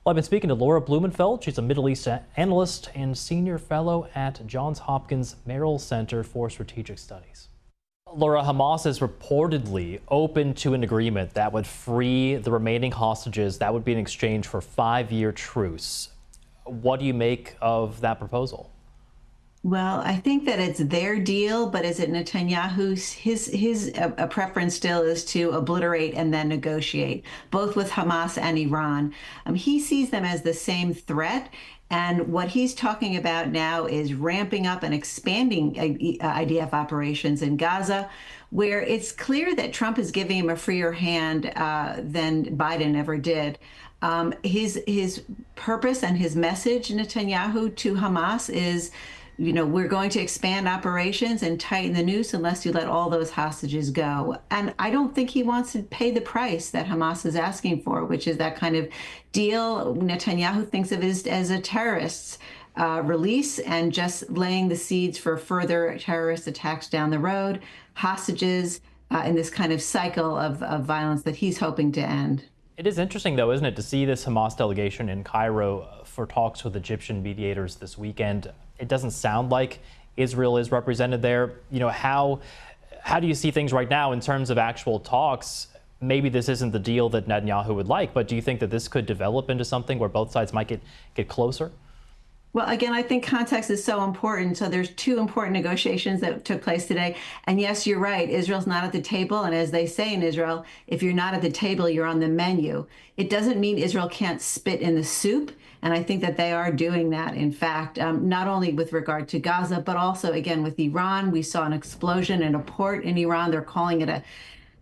Well, I've been speaking to Laura Blumenfeld. She's a Middle East analyst and senior fellow at Johns Hopkins Merrill Center for Strategic Studies. Laura, Hamas is reportedly open to an agreement that would free the remaining hostages. That would be in exchange for a 5-year truce. What do you make of that proposal? Well, I think that it's their deal, but is it Netanyahu's? His preference still is to obliterate and then negotiate, both with Hamas and Iran. He sees them as the same threat. And what he's talking about now is ramping up and expanding IDF operations in Gaza, where it's clear that Trump is giving him a freer hand than Biden ever did. His purpose and his message, Netanyahu, to Hamas is, we're going to expand operations and tighten the noose unless you let all those hostages go. And I don't think he wants to pay the price that Hamas is asking for, which is that kind of deal. Netanyahu thinks of it as a terrorist's release and just laying the seeds for further terrorist attacks down the road, hostages in this kind of cycle of violence that he's hoping to end. It is interesting, though, isn't it, to see this Hamas delegation in Cairo for talks with Egyptian mediators this weekend. It doesn't sound like Israel is represented there. How do you see things right now in terms of actual talks? Maybe this isn't the deal that Netanyahu would like, but do you think that this could develop into something where both sides might get closer? Well, again, I think context is so important. So there's two important negotiations that took place today. And yes, you're right. Israel's not at the table. And as they say in Israel, if you're not at the table, you're on the menu. It doesn't mean Israel can't spit in the soup. And I think that they are doing that, in fact, not only with regard to Gaza, but also, again, with Iran. We saw an explosion in a port in Iran. They're calling it an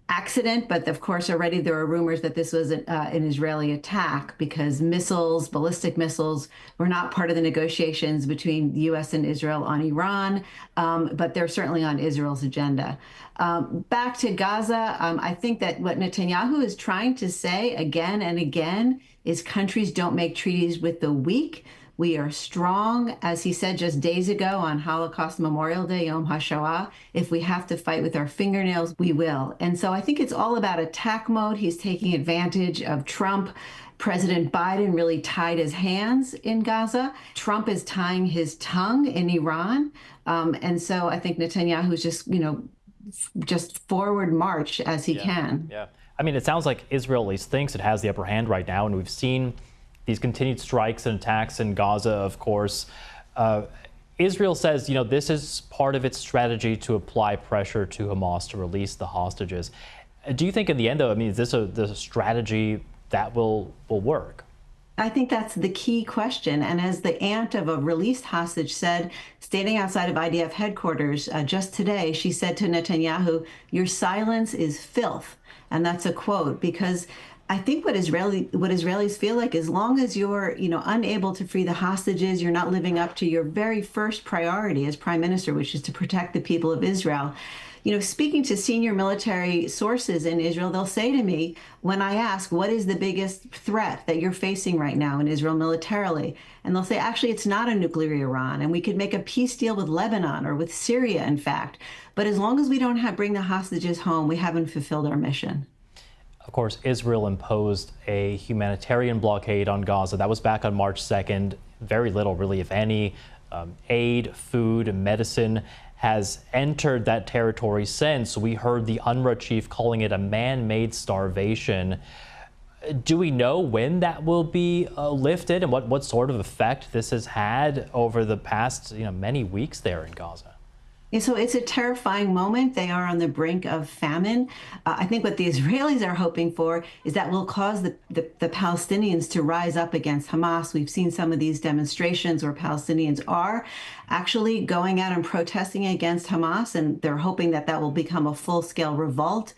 accident, but of course already there are rumors that this was an Israeli attack because missiles, ballistic missiles, were not part of the negotiations between the U.S. and Israel on Iran, but they're certainly on Israel's agenda. Back to Gaza, I think that what Netanyahu is trying to say again and again is countries don't make treaties with the weak. We are strong, as he said just days ago on Holocaust Memorial Day, Yom HaShoah. If we have to fight with our fingernails, we will. And so I think it's all about attack mode. He's taking advantage of Trump. President Biden really tied his hands in Gaza. Trump is tying his tongue in Iran. And so I think Netanyahu's just forward march as he can. Yeah. I mean, it sounds like Israel at least thinks it has the upper hand right now, and we've seen these continued strikes and attacks in Gaza, of course. Israel says, this is part of its strategy to apply pressure to Hamas to release the hostages. Do you think in the end, though, is this a strategy that will work? I think that's the key question. And as the aunt of a released hostage said, standing outside of IDF headquarters just today, she said to Netanyahu, "Your silence is filth." And that's a quote, because I think what Israelis feel like, as long as you're, unable to free the hostages, you're not living up to your very first priority as prime minister, which is to protect the people of Israel. Speaking to senior military sources in Israel, they'll say to me, when I ask, what is the biggest threat that you're facing right now in Israel militarily? And they'll say, actually, it's not a nuclear Iran. And we could make a peace deal with Lebanon or with Syria, in fact. But as long as we don't bring the hostages home, we haven't fulfilled our mission. Of course, Israel imposed a humanitarian blockade on Gaza. That was back on March 2nd. Very little, really, if any, aid, food, and medicine has entered that territory since. We heard the UNRWA chief calling it a man-made starvation. Do we know when that will be lifted and what sort of effect this has had over the past many weeks there in Gaza? So it's a terrifying moment. They are on the brink of famine. I think what the Israelis are hoping for is that will cause the Palestinians to rise up against Hamas. We've seen some of these demonstrations where Palestinians are actually going out and protesting against Hamas, and they're hoping that that will become a full-scale revolt.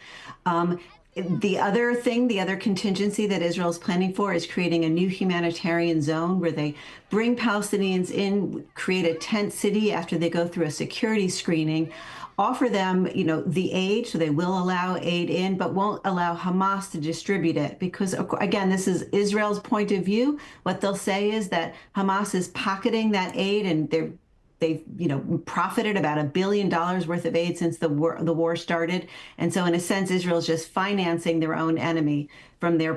The other contingency that Israel is planning for is creating a new humanitarian zone where they bring Palestinians in, create a tent city after they go through a security screening, offer them, the aid, so they will allow aid in, but won't allow Hamas to distribute it. Because, again, this is Israel's point of view. What they'll say is that Hamas is pocketing that aid, and they've profited about $1 billion worth of aid since the war started. And so in a sense, Israel's just financing their own enemy from their